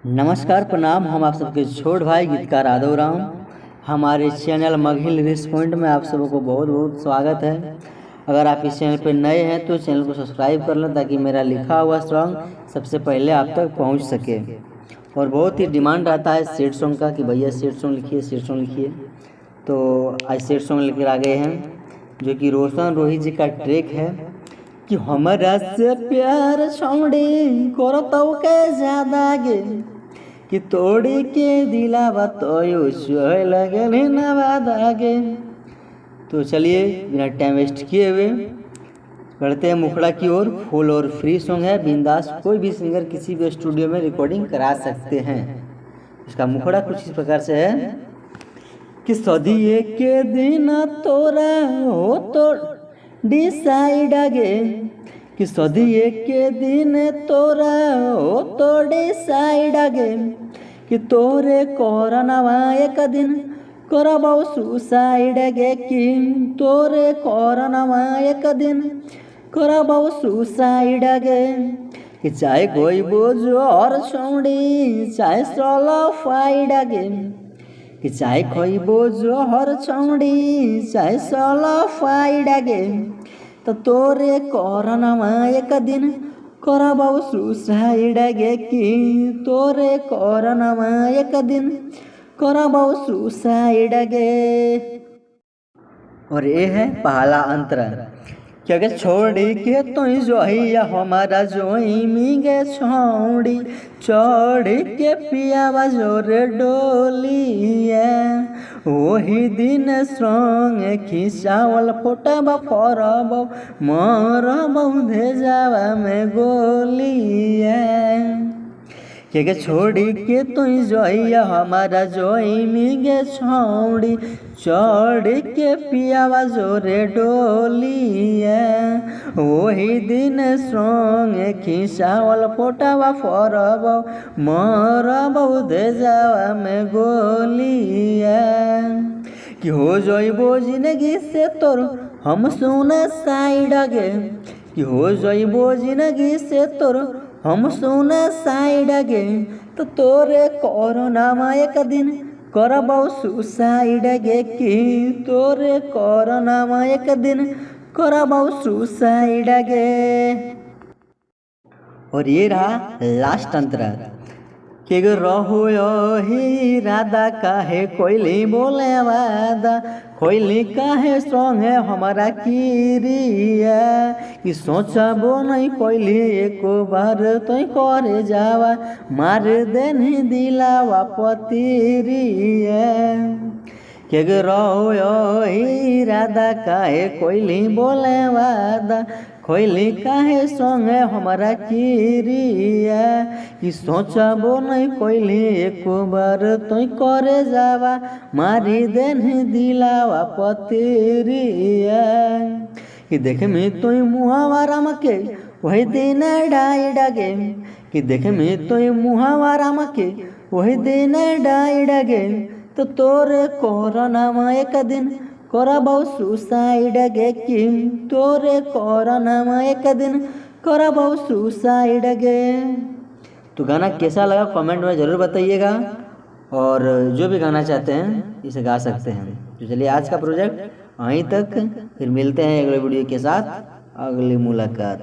नमस्कार प्रणाम। हम आप सबके छोट भाई गीतकार आदव राम। हमारे चैनल मघिल रिस पॉइंट में आप सबों को बहुत बहुत स्वागत है। अगर आप इस चैनल पर नए हैं तो चैनल को सब्सक्राइब कर लें ताकि मेरा लिखा हुआ सॉन्ग सबसे पहले आप तक पहुंच सके। और बहुत ही डिमांड रहता है सेट सॉन्ग का कि भैया सेट सॉन्ग लिखिए, सेट सॉन्ग लिखिए। तो आज सेट सॉन्ग लेकर आ गए हैं जो कि रोशन रोहित जी का ट्रैक है कि हमरा से प्यार छोड़ी करतौ के ज्यादा गे कि तोड़ी के दिलावा तो सोए लगल नवादा गे। तो चलिए बिना टाइम वेस्ट किए हुए बढ़ते हैं मुखड़ा की ओर। फुल और फ्री सॉन्ग है, बिंदास कोई भी सिंगर किसी भी स्टूडियो में रिकॉर्डिंग करा सकते हैं। इसका मुखड़ा कुछ इस प्रकार से है कि सदिए के दिन तोरा हो तो डिसाइड आगे कि सदिए के दिन तोरा हो तो डिसाइड आगे कि तोरे करनवा एक दिन करबौ सुसाइड गे कि तोरे करनवा एक दिन करबौ सुसाइड गे कि चाहे कोई बोझो और छौड़ी चाहे सोलो फाइड गे कि चाहे कोई बोझो हर छौड़ी चाहे सोलो फाइड गे तो तोरे करनवा एक दिन करबौ सुसाइड गे कि तोरे करनवा एक दिन करबौ सुसाइड गे। और ये है पहला अंतरा क्योंकि छोड़ी के तो जोहिया हमारा जोई मिगे छोड़ी चढ़ के पियावा जोरे डोलिया वही दिन संग खिंचावल फोटबा फरब मरब भेजावा में गोलिया के छोड़ी के तो जोइया हमारा जोई मिगे छोड़ी चढ़ के पियावा जोरे डोलिया वही दिन संग खिंचावल फोटबा फरब मरब भेजावा में गोलिया कि हो जइबो जिंदगी से तोर हम सुना साइड गे कि हो जइबो जिंदगी से तोर हम सुना साइड गे तो तोरे करनवा एक दिन करबौ सुसाइड गे कि तोरे करनवा एक दिन करबौ सुसाइड गे। और ये रहा लास्ट अंतरा कि रहो ही राधा काहे कोयली बोले वादा कोयली काहे सॉन्ग है हमारा किरिया कि सोचबो नहीं कोयली एको बार तो करे जावा मार देनी दिलावा पतिरिया के रहो ही राधा काहे कोयली बोले वादा कोयली काहे सॉन्ग है हमारा किरिया कि सोचबो नहीं कोयली एको बार तो करे जावा मारी देनी दिलावा पतिरिया कि देखे में तो मुहावा राम के वही दिन डाई डागे कि देखे में तो मुहावा राम के वही दिन डाई डागे तो तोरे करनवा एक दिन करबौ सुसाइड गे कि तोरे करनवा एक दिन करबौ सुसाइड गे। तो गाना कैसा लगा कमेंट में ज़रूर बताइएगा और जो भी गाना चाहते हैं इसे गा सकते हैं। तो चलिए आज का प्रोजेक्ट वहीं तक, फिर मिलते हैं अगले वीडियो के साथ, अगली मुलाकात।